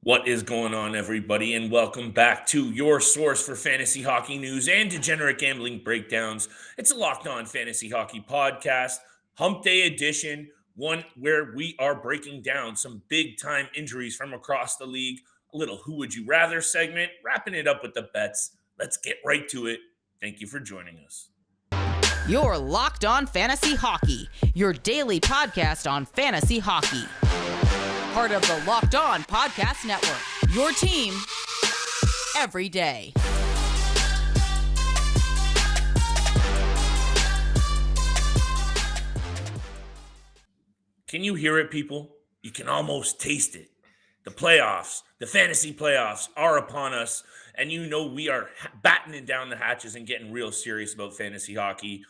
What is going on, everybody, and welcome back to your source for fantasy hockey news and degenerate gambling breakdowns. It's a Locked On Fantasy Hockey Podcast, Hump Day edition, one where we are breaking down some big time injuries from across the league, a little Who Would You Rather segment, wrapping it up with the bets. Let's get right to it. Thank you for joining us. You're Locked On Fantasy Hockey, your daily podcast on fantasy hockey. Part of the Locked On Podcast Network, your team every day. Can you hear it, people? You can almost taste it. The playoffs, the fantasy playoffs are upon us, and you know we are battening down the hatches and getting real serious about fantasy hockey.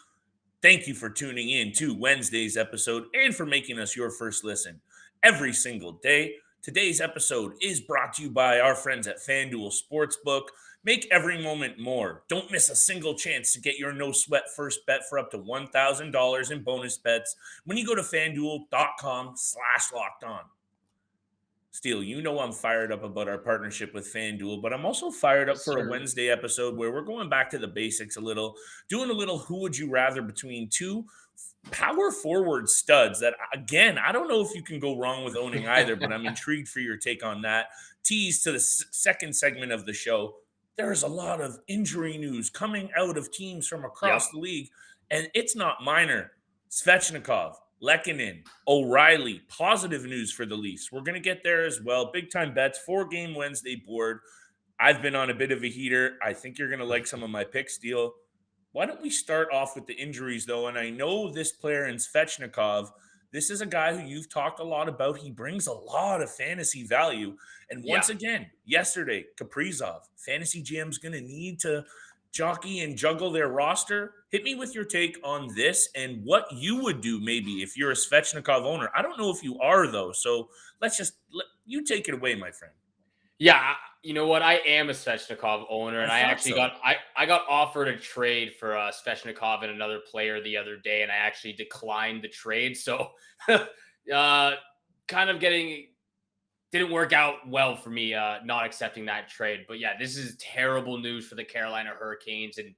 Thank you for tuning in to Wednesday's episode and for making us your first listen every single day. Today's episode is brought to you by our friends at FanDuel Sportsbook. Make every moment more. Don't miss a single chance to get your no-sweat first bet for up to $1,000 in bonus bets when you go to FanDuel.com/lockedon. Steele, you know I'm fired up about our partnership with FanDuel, but I'm also fired up for a Wednesday episode where we're going back to the basics a little, doing a little Who Would You Rather between two power forward studs that, again, I don't know if you can go wrong with owning either, but I'm intrigued for your take on that. Tease to the second segment of the show. There's a lot of injury news coming out of teams from across the league, and it's not minor. Svechnikov, Lehkonen, O'Reilly, positive news for the Leafs. We're going to get there as well. Big time bets, 4-game Wednesday board. I've been on a bit of a heater. I think you're going to like some of my picks, Steele. Why don't we start off with the injuries, though? And I know this player in Svechnikov, this is a guy who you've talked a lot about. He brings a lot of fantasy value. And once again, yesterday, Kaprizov, fantasy GM's going to need to jockey and juggle their roster. Hit me with your take on this and what you would do maybe if you're a Svechnikov owner. I don't know if you are, though. So let you take it away, my friend. Yeah, you know what? I am a Svechnikov owner, and I actually got offered a trade for Svechnikov and another player the other day, and I actually declined the trade. So, kind of didn't work out well for me not accepting that trade. But yeah, this is terrible news for the Carolina Hurricanes and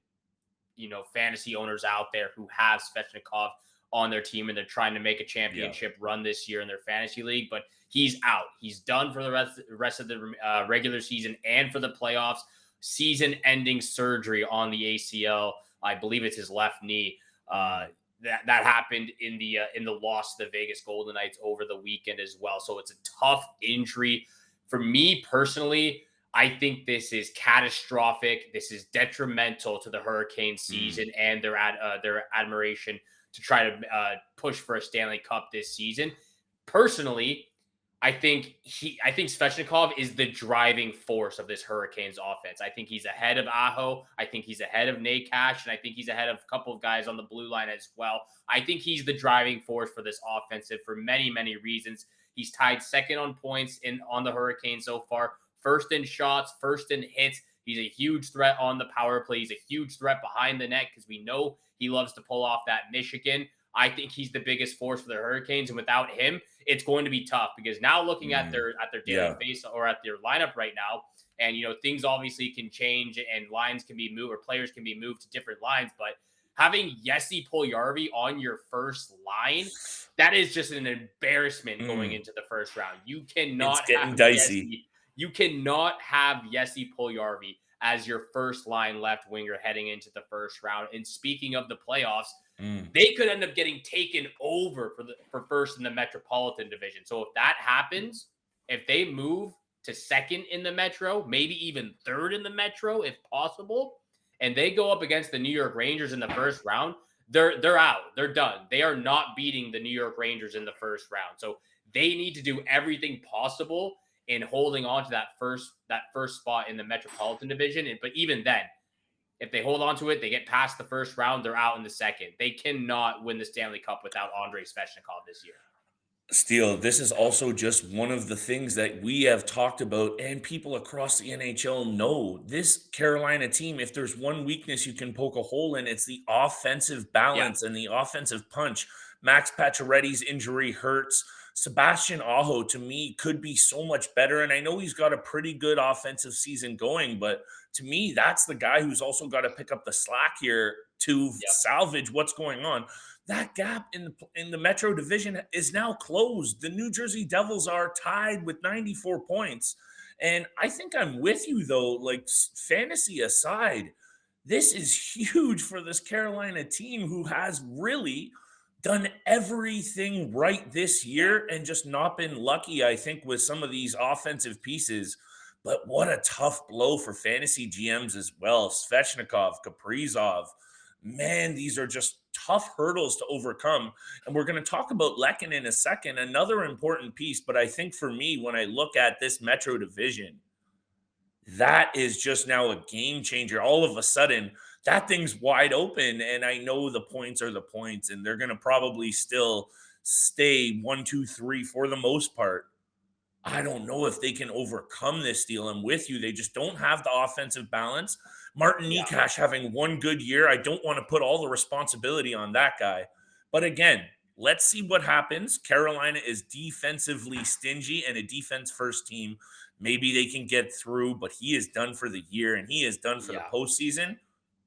fantasy owners out there who have Svechnikov on their team and they're trying to make a championship run this year in their fantasy league, but he's out. He's done for the rest of the regular season and for the playoffs. Season-ending surgery on the ACL. I believe it's his left knee. That happened in the loss to the Vegas Golden Knights over the weekend as well. So it's a tough injury. For me personally, I think this is catastrophic. This is detrimental to the Hurricane season and their admiration to try to push for a Stanley Cup this season. Personally, I think Svechnikov is the driving force of this Hurricanes offense. I think he's ahead of Aho. I think he's ahead of Nate Cash, and I think he's ahead of a couple of guys on the blue line as well. I think he's the driving force for this offensive for many, many reasons. He's tied second on points on the Hurricanes so far, first in shots, first in hits. He's a huge threat on the power play. He's a huge threat behind the net because we know he loves to pull off that Michigan. I think he's the biggest force for the Hurricanes, and without him, it's going to be tough because now looking at their daily face or at their lineup right now, and things obviously can change and lines can be moved or players can be moved to different lines, but having Jesse Puljujarvi on your first line, that is just an embarrassment going into the first round. You cannot It's getting dicey. You cannot have Jesse Puljujarvi as your first line left winger heading into the first round. And speaking of the playoffs, they could end up getting taken over for first in the Metropolitan Division. So if that happens, if they move to second in the Metro, maybe even third in the Metro, if possible, and they go up against the New York Rangers in the first round, they're out. They're done. They are not beating the New York Rangers in the first round. So they need to do everything possible in holding on to that first spot in the Metropolitan Division. But even then, if they hold on to it, they get past the first round, they're out in the second. They cannot win the Stanley Cup without Andrei Svechnikov this year. Steele, this is also just one of the things that we have talked about and people across the NHL know. This Carolina team, if there's one weakness you can poke a hole in, it's the offensive balance and the offensive punch. Max Pacioretty's injury hurts. Sebastian Aho, to me, could be so much better. And I know he's got a pretty good offensive season going, but to me, that's the guy who's also got to pick up the slack here to Yep. salvage what's going on. That gap in the Metro Division is now closed. The New Jersey Devils are tied with 94 points. And I think I'm with you though, like fantasy aside, this is huge for this Carolina team who has really done everything right this year and just not been lucky, I think, with some of these offensive pieces. But what a tough blow for fantasy GMs as well. Svechnikov, Kaprizov, man, these are just tough hurdles to overcome. And we're going to talk about Lehkonen in a second, another important piece. But I think for me, when I look at this Metro division, that is just now a game changer. All of a sudden, that thing's wide open. And I know the points are the points, and they're going to probably still stay 1, 2, 3 for the most part. I don't know if they can overcome this deal. I'm with you. They just don't have the offensive balance. Martin Yeah. Nikash having one good year. I don't want to put all the responsibility on that guy. But again, let's see what happens. Carolina is defensively stingy and a defense first team. Maybe they can get through, but he is done for the year and he is done for the Yeah. postseason.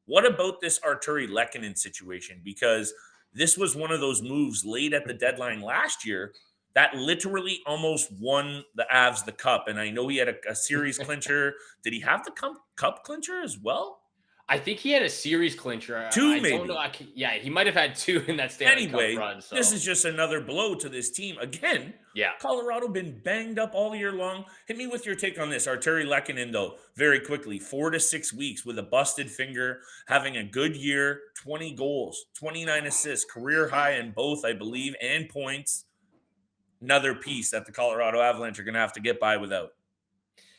What about this Artturi Lehkonen situation? Because this was one of those moves late at the deadline last year that literally almost won the Avs the cup. And I know he had a series clincher. Did he have the cup clincher as well? I think he had a series clincher. Two, I maybe. don't know. Yeah, he might have had two in that Stanley Anyway, Cup run. So this is just another blow to this team. Again, yeah. Colorado been banged up all year long. Hit me with your take on this. Artturi Lehkonen, though, very quickly, 4 to 6 weeks with a busted finger, having a good year, 20 goals, 29 assists, career high in both, I believe, and points. Another piece that the Colorado Avalanche are going to have to get by without.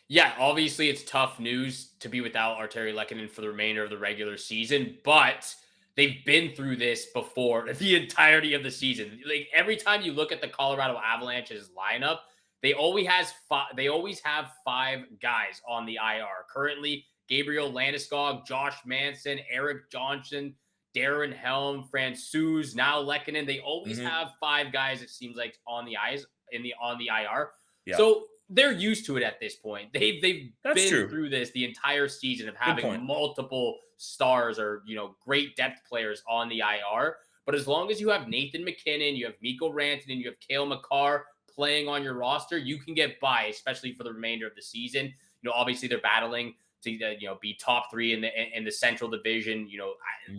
Yeah, obviously it's tough news to be without Artturi Lehkonen for the remainder of the regular season, but they've been through this before the entirety of the season. Like every time you look at the Colorado Avalanche's lineup, they always have 5 guys on the IR. Currently, Gabriel Landeskog, Josh Manson, Eric Johnson, Darren Helm, Francouz, now Lehkonen. They always have 5 guys, it seems like, on the IR. Yeah. So they're used to it at this point. They've been true. through this the entire season of having multiple stars or great depth players on the IR. But as long as you have Nathan McKinnon, you have Mikko Rantanen, you have Cale Makar playing on your roster, you can get by, especially for the remainder of the season. Obviously they're battling to be top 3 in the Central Division.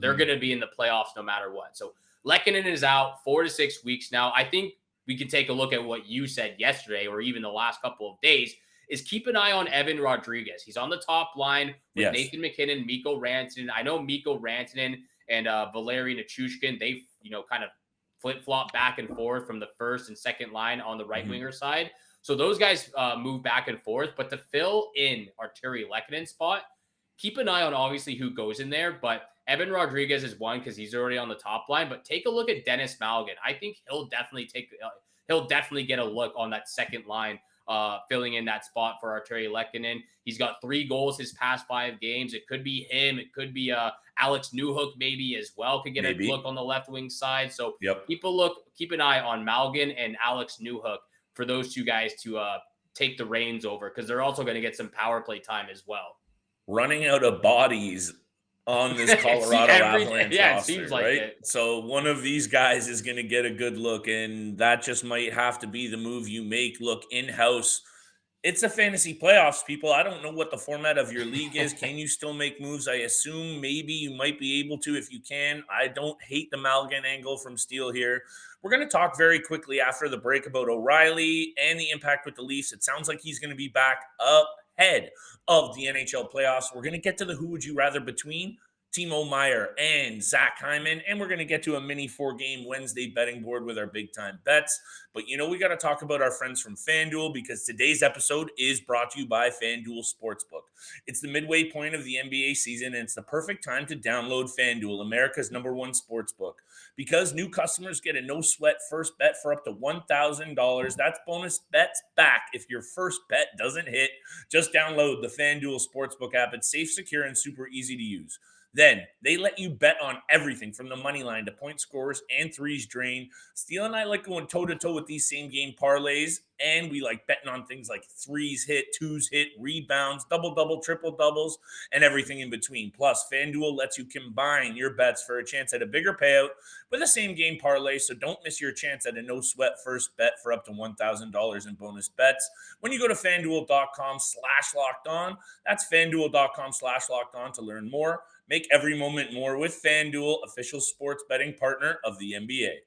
They're going to be in the playoffs no matter what. So Lehkonen is out 4 to 6 weeks now. I think we can take a look at what you said yesterday or even the last couple of days is keep an eye on Evan Rodriguez. He's on the top line with Nathan McKinnon, Mikko Rantanen. I know Mikko Rantanen and Valeri Nichushkin, they kind of flip-flop back and forth from the first and second line on the right winger side. So those guys move back and forth. But to fill in Artturi Lehkonen's spot, keep an eye on obviously who goes in there. But Evan Rodriguez is one because he's already on the top line. But take a look at Dennis Malgin. I think he'll definitely get a look on that second line, filling in that spot for Artturi Lehkonen. He's got 3 goals his past 5 games. It could be him. It could be Alex Newhook maybe as well. Could get a look on the left wing side. So keep an eye on Malgin and Alex Newhook for those 2 guys to take the reins over because they're also going to get some power play time as well. Running out of bodies on this Colorado Avalanche roster, it seems like right? it. So one of these guys is going to get a good look, and that just might have to be the move you make. Look, in-house, it's a fantasy playoffs, people. I don't know what the format of your league is. Can you still make moves? I assume maybe you might be able to if you can. I don't hate the Malgin angle from Steele here. We're going to talk very quickly after the break about O'Reilly and the impact with the Leafs. It sounds like he's going to be back ahead of the NHL playoffs. We're going to get to the who would you rather between Timo Meier and Zach Hyman, and we're going to get to a mini 4-game Wednesday betting board with our big-time bets. But, we got to talk about our friends from FanDuel because today's episode is brought to you by FanDuel Sportsbook. It's the midway point of the NBA season, and it's the perfect time to download FanDuel, America's #1 sportsbook. Because new customers get a no-sweat first bet for up to $1,000. That's bonus bets back if your first bet doesn't hit. Just download the FanDuel Sportsbook app. It's safe, secure, and super easy to use. Then they let you bet on everything from the money line to point scores and threes drain. Steele and I like going toe-to-toe with these same game parlays, and we like betting on things like threes hit, twos hit, rebounds, double-double, triple-doubles, and everything in between. Plus, FanDuel lets you combine your bets for a chance at a bigger payout with a same game parlay, so don't miss your chance at a no-sweat first bet for up to $1,000 in bonus bets when you go to FanDuel.com/lockedon. That's FanDuel.com/lockedon to learn more. Make every moment more with FanDuel, official sports betting partner of the NBA.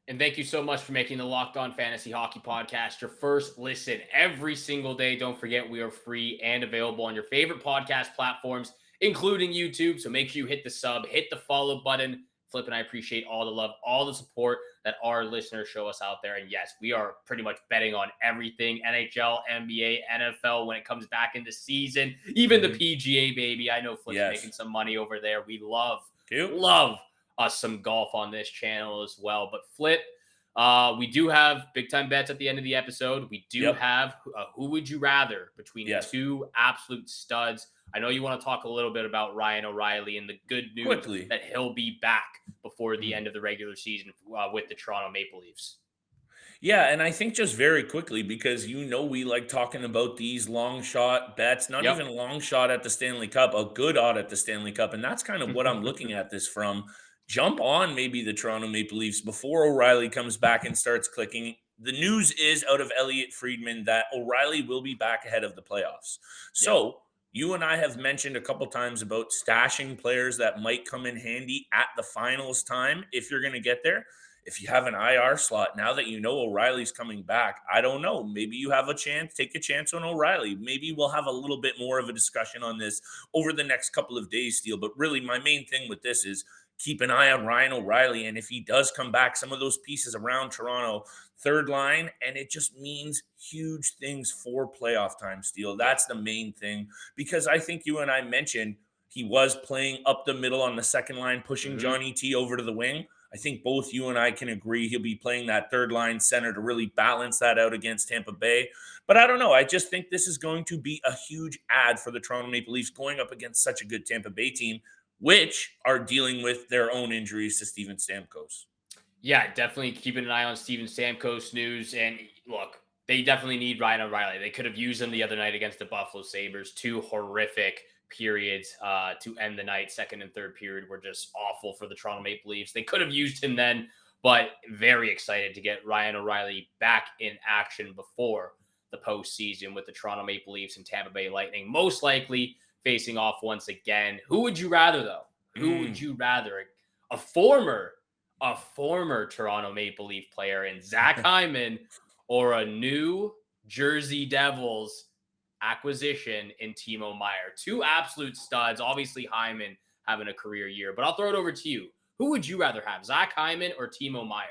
And thank you so much for making the Locked On Fantasy Hockey Podcast your first listen every single day. Don't forget, we are free and available on your favorite podcast platforms, including YouTube. So make sure you hit the sub, hit the follow button. Flip and I appreciate all the love, all the support that our listeners show us out there. And yes, we are pretty much betting on everything: NHL, NBA, NFL when it comes back into season, even the PGA, baby. I know Flip's making some money over there. We love us some golf on this channel as well. But Flip, we do have big time bets at the end of the episode. We do have who would you rather between two absolute studs. I know you want to talk a little bit about Ryan O'Reilly and the good news that he'll be back before the end of the regular season with the Toronto Maple Leafs. Yeah, and I think just very quickly, because we like talking about these long shot bets, not even a long shot at the Stanley Cup, a good odd at the Stanley Cup. And that's kind of what I'm looking at this from. Jump on maybe the Toronto Maple Leafs before O'Reilly comes back and starts clicking. The news is out of Elliot Friedman that O'Reilly will be back ahead of the playoffs. So you and I have mentioned a couple times about stashing players that might come in handy at the finals time if you're going to get there. If you have an IR slot, now that you know O'Reilly's coming back, I don't know. Maybe you have a chance. Take a chance on O'Reilly. Maybe we'll have a little bit more of a discussion on this over the next couple of days, Steele. But really, my main thing with this is keep an eye on Ryan O'Reilly. And if he does come back, some of those pieces around Toronto, third line, and it just means huge things for playoff time, Steele. That's the main thing. Because I think you and I mentioned he was playing up the middle on the second line, pushing Johnny T over to the wing. I think both you and I can agree he'll be playing that third line center to really balance that out against Tampa Bay. But I don't know. I just think this is going to be a huge add for the Toronto Maple Leafs going up against such a good Tampa Bay team, which are dealing with their own injuries to Steven Stamkos. Yeah, definitely keeping an eye on Steven Stamkos news. And look, they definitely need Ryan O'Reilly. They could have used him the other night against the Buffalo Sabres. Two horrific periods to end the night. Second and third period were just awful for the Toronto Maple Leafs. They could have used him then, but very excited to get Ryan O'Reilly back in action before the postseason with the Toronto Maple Leafs and Tampa Bay Lightning, most likely facing off once again. Who would you rather, though? Who would you rather? A former Toronto Maple Leaf player in Zach Hyman or a New Jersey Devils acquisition in Timo Meier? Two absolute studs. Obviously, Hyman having a career year, but I'll throw it over to you. Who would you rather have, Zach Hyman or Timo Meier?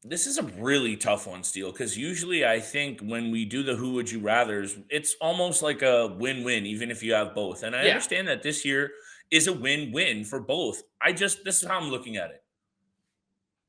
This is a really tough one, Steele, because usually I think when we do the who would you rathers, it's almost like a win-win, even if you have both. And I understand that this year is a win-win for both. This is how I'm looking at it.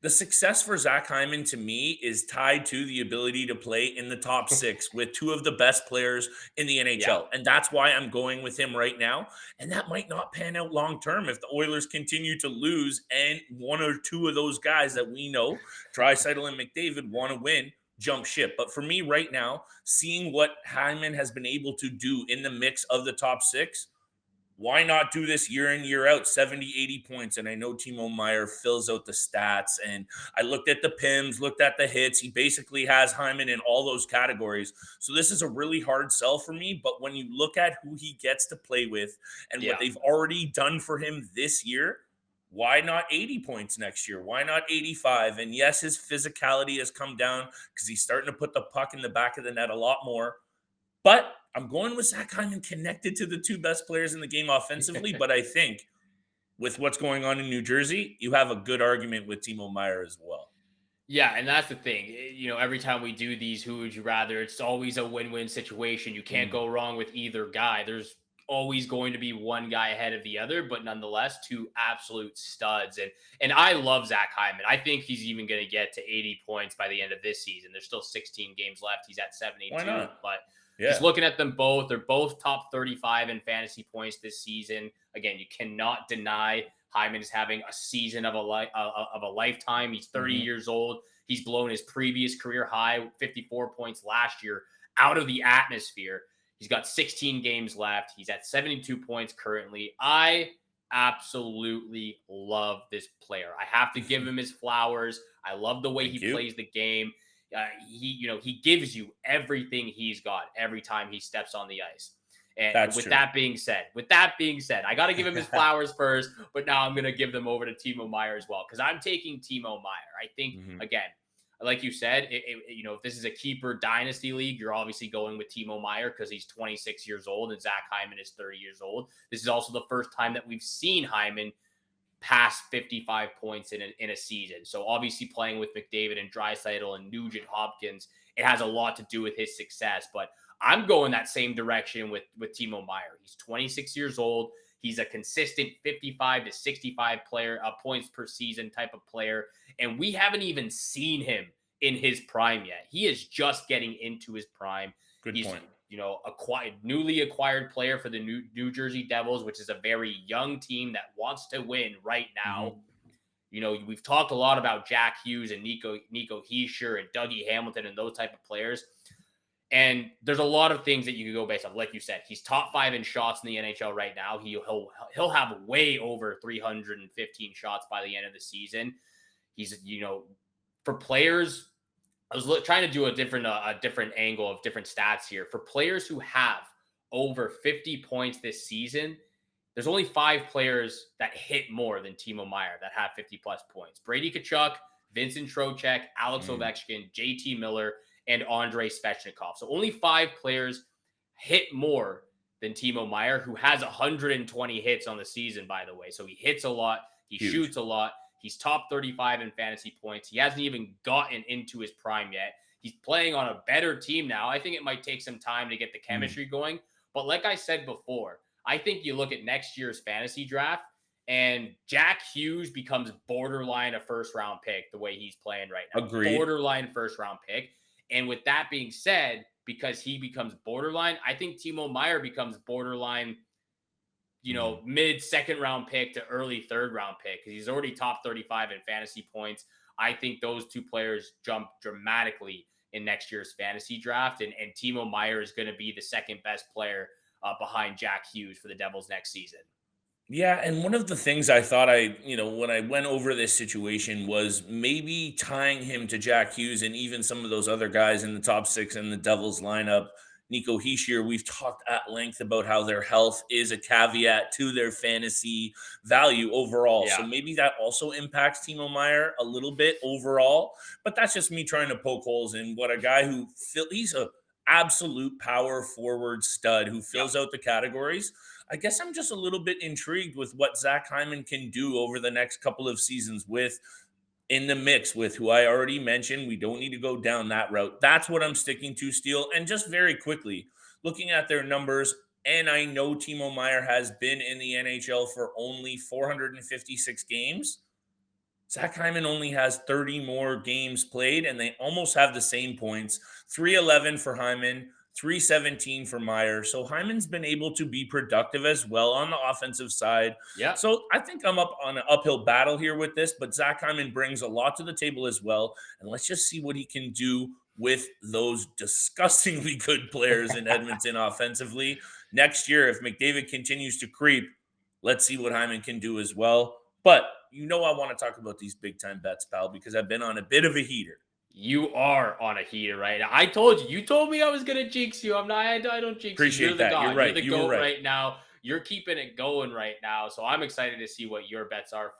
The success for Zach Hyman to me is tied to the ability to play in the top six with two of the best players in the NHL. Yeah. And that's why I'm going with him right now. And that might not pan out long term if the Oilers continue to lose and one or two of those guys that we know, Draisaitl and McDavid, want to win, jump ship. But for me right now, seeing what Hyman has been able to do in the mix of the top six, why not do this year in, year out, 70, 80 points? And I know Timo Meier fills out the stats. And I looked at the PIMs, looked at the hits. He basically has Hyman in all those categories. So this is a really hard sell for me. But when you look at who he gets to play with and what they've already done for him this year, why not 80 points next year? Why not 85? And yes, his physicality has come down because he's starting to put the puck in the back of the net a lot more. But I'm going with Zach Hyman connected to the two best players in the game offensively. But I think with what's going on in New Jersey, you have a good argument with Timo Meier as well. Yeah, and that's the thing. You know, every time we do these who would you rather, it's always a win-win situation. You can't go wrong with either guy. There's always going to be one guy ahead of the other, but nonetheless, two absolute studs. And I love Zach Hyman. I think he's even going to get to 80 points by the end of this season. There's still 16 games left. He's at 72. But Just Yeah. looking at them both, they're both top 35 in fantasy points this season. Again, you cannot deny Hyman is having a season of a lifetime. He's 30 years old. He's blown his previous career high, 54 points last year, out of the atmosphere. He's got 16 games left. He's at 72 points currently. I absolutely love this player. I have to give him his flowers. I love the way Thank he you. plays the game. He gives you everything he's got every time he steps on the ice. And That's with true. that being said, I got to give him his flowers first, but now I'm going to give them over to Timo Meier as well, because I'm taking Timo Meier. I think, again, like you said, if this is a keeper dynasty league, you're obviously going with Timo Meier because he's 26 years old and Zach Hyman is 30 years old. This is also the first time that we've seen Hyman pass 55 points in a season. So obviously playing with McDavid and Draisaitl and Nugent Hopkins, it has a lot to do with his success. But I'm going that same direction with Timo Meier. He's 26 years old. He's a consistent 55 to 65 points per season type of player. And we haven't even seen him in his prime yet. He is just getting into his prime. Good point. Newly acquired player for the New Jersey Devils, which is a very young team that wants to win right now. We've talked a lot about Jack Hughes and Nico Hischier and Dougie Hamilton and those type of players. And there's a lot of things that you can go based on. Like you said, he's top 5 in shots in the NHL right now. He'll have way over 315 shots by the end of the season. He's, for players, I was trying to do a different angle of different stats here. For players who have over 50 points this season, there's only 5 players that hit more than Timo Meier that have 50 plus points. Brady Tkachuk, Vincent Trocheck, Alex Ovechkin, JT Miller, and Andrei Svechnikov. So only 5 players hit more than Timo Meier, who has 120 hits on the season, by the way. So he hits a lot. He shoots a lot. He's top 35 in fantasy points. He hasn't even gotten into his prime yet. He's playing on a better team now. I think it might take some time to get the chemistry going. But like I said before, I think you look at next year's fantasy draft and Jack Hughes becomes borderline a first-round pick the way he's playing right now. Agreed. Borderline first-round pick. And with that being said, because he becomes borderline, I think Timo Meier becomes borderline, mid second round pick to early third round pick, because he's already top 35 in fantasy points. I think those two players jump dramatically in next year's fantasy draft. And Timo Meier is going to be the second best player behind Jack Hughes for the Devils next season. Yeah, and one of the things I thought when I went over this situation was maybe tying him to Jack Hughes and even some of those other guys in the top 6 in the Devils lineup. Nico Hischier, we've talked at length about how their health is a caveat to their fantasy value overall. Yeah. So maybe that also impacts Timo Meier a little bit overall. But that's just me trying to poke holes in what a guy he's a absolute power forward stud who fills out the categories. I guess I'm just a little bit intrigued with what Zach Hyman can do over the next couple of seasons in the mix with who I already mentioned. We don't need to go down that route. That's what I'm sticking to, Steele. And just very quickly, looking at their numbers, and I know Timo Meier has been in the NHL for only 456 games. Zach Hyman only has 30 more games played, and they almost have the same points. 311 for Hyman, 317 for Meier. So Hyman's been able to be productive as well on the offensive side. Yeah. So I think I'm up on an uphill battle here with this, but Zach Hyman brings a lot to the table as well. And let's just see what he can do with those disgustingly good players in Edmonton offensively. Next year, if McDavid continues to creep, let's see what Hyman can do as well. But I want to talk about these big-time bets, pal, because I've been on a bit of a heater. You are on a heater right now. I told you. You told me I was going to jinx you. I'm not. I don't jinx Appreciate you. You're the that. god. You're right. You're the You goat were right. right now. You're keeping it going right now. So I'm excited to see what your bets are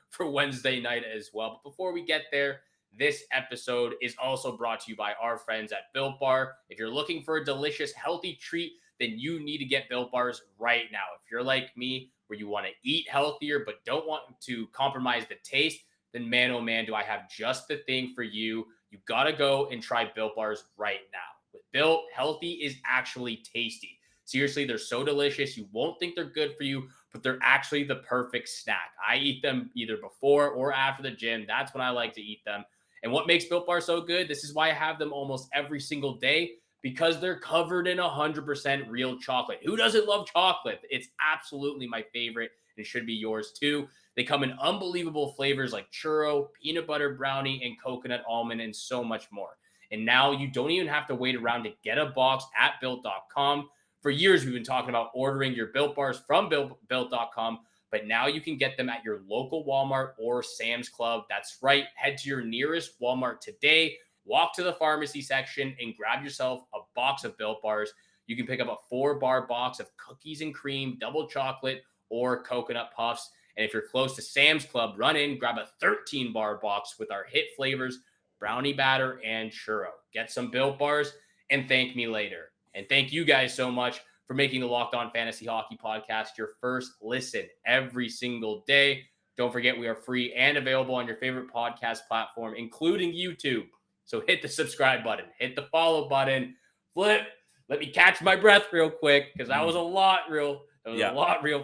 for Wednesday night as well. But before we get there, this episode is also brought to you by our friends at Built Bar. If you're looking for a delicious, healthy treat, then you need to get Built Bars right now. If you're like me, where you want to eat healthier but don't want to compromise the taste, then man, oh man, do I have just the thing for you. You got to go and try Built Bars right now. With Built, healthy is actually tasty. Seriously, they're so delicious. You won't think they're good for you, but they're actually the perfect snack. I eat them either before or after the gym. That's when I like to eat them. And what makes Built Bar so good? This is why I have them almost every single day, because they're covered in 100% real chocolate. Who doesn't love chocolate? It's absolutely my favorite, and it should be yours too. They come in unbelievable flavors like churro, peanut butter brownie, and coconut almond, and so much more. And now you don't even have to wait around to get a box at Built.com. For years, we've been talking about ordering your Built Bars from Built.com, but now you can get them at your local Walmart or Sam's Club. That's right. Head to your nearest Walmart today, walk to the pharmacy section, and grab yourself a box of Built Bars. You can pick up a 4-bar box of cookies and cream, double chocolate, or coconut puffs. And if you're close to Sam's Club, run in, grab a 13-bar box with our hit flavors, brownie batter, and churro. Get some Built Bars and thank me later. And thank you guys so much for making the Locked On Fantasy Hockey Podcast your first listen every single day. Don't forget, we are free and available on your favorite podcast platform, including YouTube. So hit the subscribe button, hit the follow button, flip. Let me catch my breath real quick because that was a lot real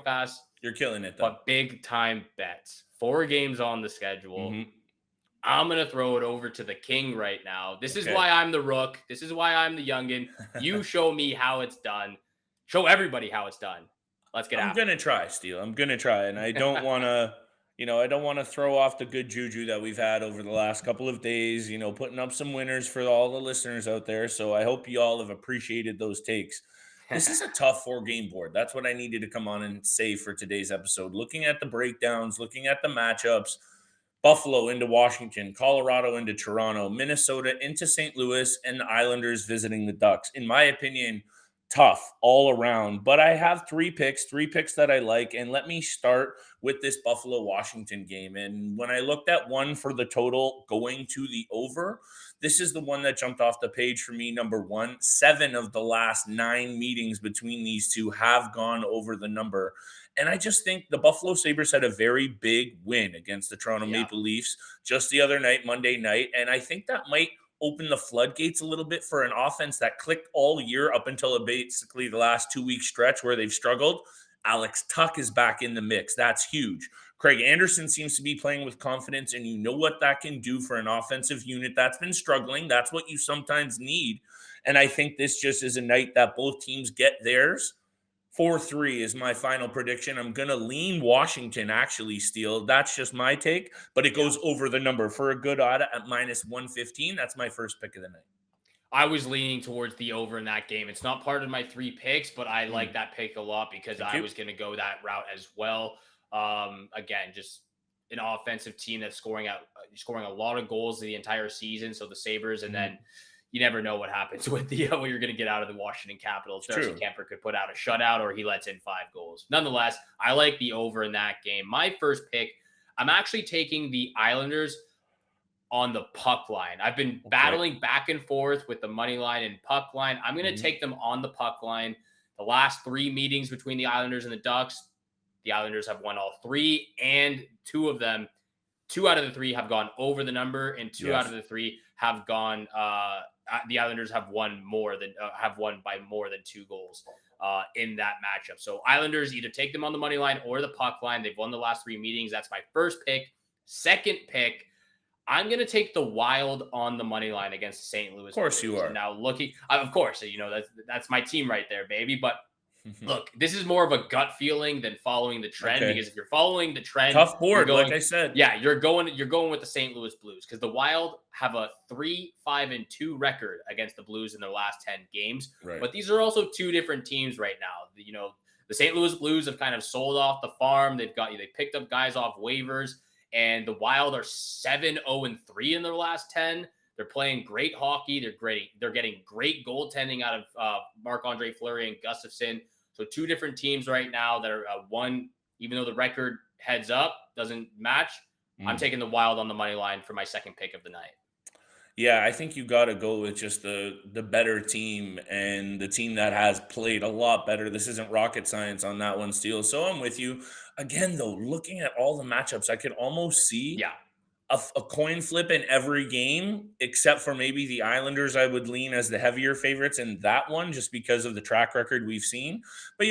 fast. You're killing it, though. But big time bets. 4 games on the schedule. I'm going to throw it over to the king right now. This is why I'm the rook. This is why I'm the youngin. You show me how it's done. Show everybody how it's done. Let's get out. I'm going to try, Steele. I'm going to try. And I don't want to, I don't want to throw off the good juju that we've had over the last couple of days, putting up some winners for all the listeners out there. So I hope you all have appreciated those takes. This is a tough 4-game board. That's what I needed to come on and say for today's episode. Looking at the breakdowns, looking at the matchups, Buffalo into Washington, Colorado into Toronto, Minnesota into St. Louis, and the Islanders visiting the Ducks. In my opinion, tough all around. But I have 3 picks that I like. And let me start with this Buffalo-Washington game. And when I looked at one for the total going to the over, this is the one that jumped off the page for me, number 1. 7 of the last 9 meetings between these two have gone over the number. And I just think the Buffalo Sabres had a very big win against the Toronto Maple Leafs just the other night, Monday night. And I think that might open the floodgates a little bit for an offense that clicked all year up until basically the last 2-week stretch where they've struggled. Alex Tuch is back in the mix. That's huge. Craig Anderson seems to be playing with confidence, and you know what that can do for an offensive unit that's been struggling. That's what you sometimes need. And I think this just is a night that both teams get theirs. 4-3 is my final prediction. I'm going to lean Washington, actually, Steele. That's just my take, but it goes over the number for a good odd at -115. That's my first pick of the night. I was leaning towards the over in that game. It's not part of my 3 picks, but I like that pick a lot because I was going to go that route as well. Again, just an offensive team that's scoring a lot of goals the entire season. So the Sabres, and then you never know what happens with what you're going to get out of the Washington Capitals. Darcy Kemper could put out a shutout or he lets in 5 goals. Nonetheless, I like the over in that game. My first pick, I'm actually taking the Islanders on the puck line. I've been battling back and forth with the money line and puck line. I'm going to take them on the puck line. The last 3 meetings between the Islanders and the Ducks, the Islanders have won all 3, and 2 out of the 3 have gone over the number, and 2 out of the 3 have gone. The Islanders have won by more than 2 goals in that matchup. So Islanders either take them on the money line or the puck line. They've won the last 3 meetings. That's my first pick. Second pick, I'm going to take the Wild on the money line against the St. Louis. Of course you are. Now looking, of course, that's my team right there, baby. But look, this is more of a gut feeling than following the trend, because if you're following the trend, tough board, like I said. Yeah, you're going with the St. Louis Blues, because the Wild have a 3-5-2 record against the Blues in their last 10 games. Right. But these are also 2 different teams right now. The St. Louis Blues have kind of sold off the farm. They picked up guys off waivers, and the Wild are 7-0-3 in their last 10. They're playing great hockey. They're getting great goaltending out of Marc-Andre Fleury and Gustafsson. So 2 different teams right now that are one, even though the record heads up doesn't match. I'm taking the Wild on the money line for my second pick of the night. Yeah, I think you got to go with just the better team and the team that has played a lot better. This isn't rocket science on that one, Steele. So I'm with you. Again, though, looking at all the matchups, I could almost see a coin flip in every game, except for maybe the Islanders. I would lean as the heavier favorites in that one just because of the track record we've seen. But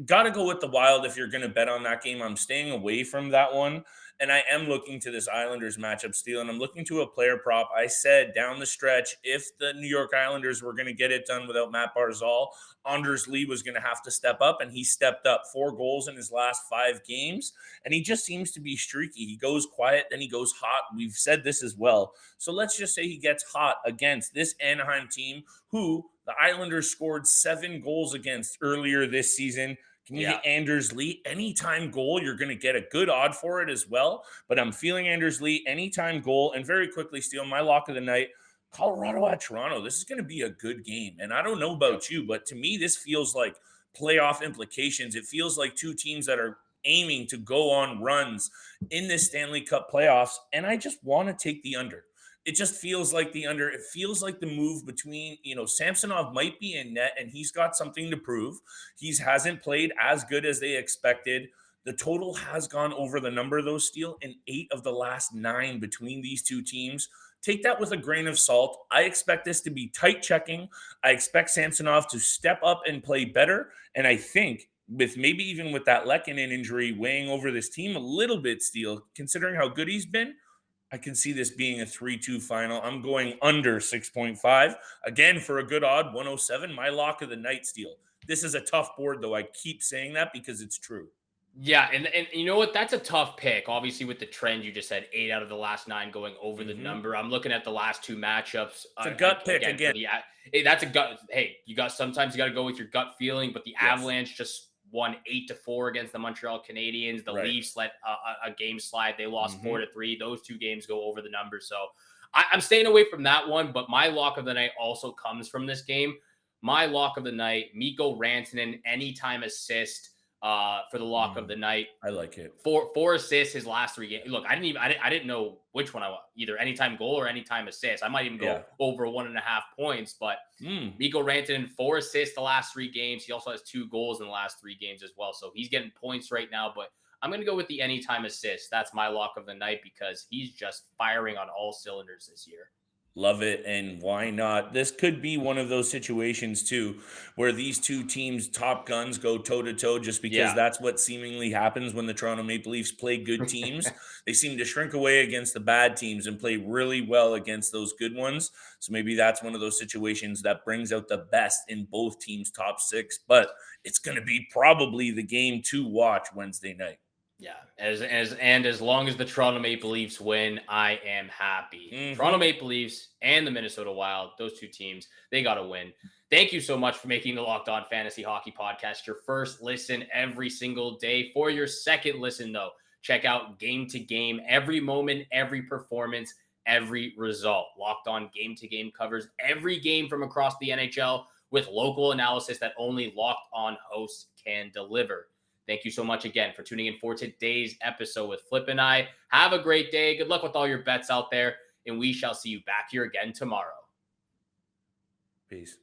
got to go with the Wild if you're going to bet on that game. I'm staying away from that one. And I am looking to this Islanders matchup, Steele, and I'm looking to a player prop. I said down the stretch, if the New York Islanders were going to get it done without Matt Barzal, Anders Lee was going to have to step up, and he stepped up. 4 goals in his last 5 games, and he just seems to be streaky. He goes quiet, then he goes hot. We've said this as well. So let's just say he gets hot against this Anaheim team, who the Islanders scored 7 goals against earlier this season. Can you get Anders Lee? Anytime goal, you're going to get a good odd for it as well. But I'm feeling Anders Lee anytime goal. And very quickly, Steele, my lock of the night, Colorado at Toronto. This is going to be a good game. And I don't know about you, but to me, this feels like playoff implications. It feels like 2 teams that are aiming to go on runs in this Stanley Cup playoffs. And I just want to take the under. It just feels like the under. It feels like the move between, Samsonov might be in net and he's got something to prove. He hasn't played as good as they expected. The total has gone over the number, though, Steele, in 8 of the last 9 between these 2 teams. Take that with a grain of salt. I expect this to be tight checking. I expect Samsonov to step up and play better. And I think maybe even with that Lehkonen injury weighing over this team a little bit, Steele, considering how good he's been, I can see this being a 3-2 final. I'm going under 6.5. Again, for a good odd, 107. My lock of the night, Steele. This is a tough board, though. I keep saying that because it's true. Yeah, and you know what? That's a tough pick. Obviously, with the trend you just said, 8 out of the last 9 going over the number. I'm looking at the last 2 matchups. It's a gut pick again. Hey, that's a gut. Hey, sometimes you got to go with your gut feeling. But the Avalanche just won 8-4 against the Montreal Canadiens. The Leafs let a game slide. They lost 4-3. Those 2 games go over the number. So I'm staying away from that one. But my lock of the night also comes from this game. My lock of the night, Mikko Rantanen, anytime assist. For the lock of the night. I like it. 4 assists his last 3 games. Look, I didn't know which one I want, either anytime goal or anytime assist. I might even go over 1.5 points, but Mikko Rantanen, 4 assists the last 3 games. He also has 2 goals in the last 3 games as well. So he's getting points right now, but I'm going to go with the anytime assist. That's my lock of the night because he's just firing on all cylinders this year. Love it. And why not? This could be one of those situations, too, where these 2 teams' top guns go toe-to-toe just because that's what seemingly happens when the Toronto Maple Leafs play good teams. They seem to shrink away against the bad teams and play really well against those good ones. So maybe that's one of those situations that brings out the best in both teams' top 6. But it's going to be probably the game to watch Wednesday night. Yeah, as long as the Toronto Maple Leafs win, I am happy. Toronto Maple Leafs and the Minnesota Wild, those 2 teams, they got to win. Thank you so much for making the Locked On Fantasy Hockey Podcast your first listen every single day. For your second listen, though, check out Game to Game, every moment, every performance, every result. Locked On Game to Game covers every game from across the NHL with local analysis that only Locked On hosts can deliver. Thank you so much again for tuning in for today's episode with Flip and I. Have a great day. Good luck with all your bets out there, and we shall see you back here again tomorrow. Peace.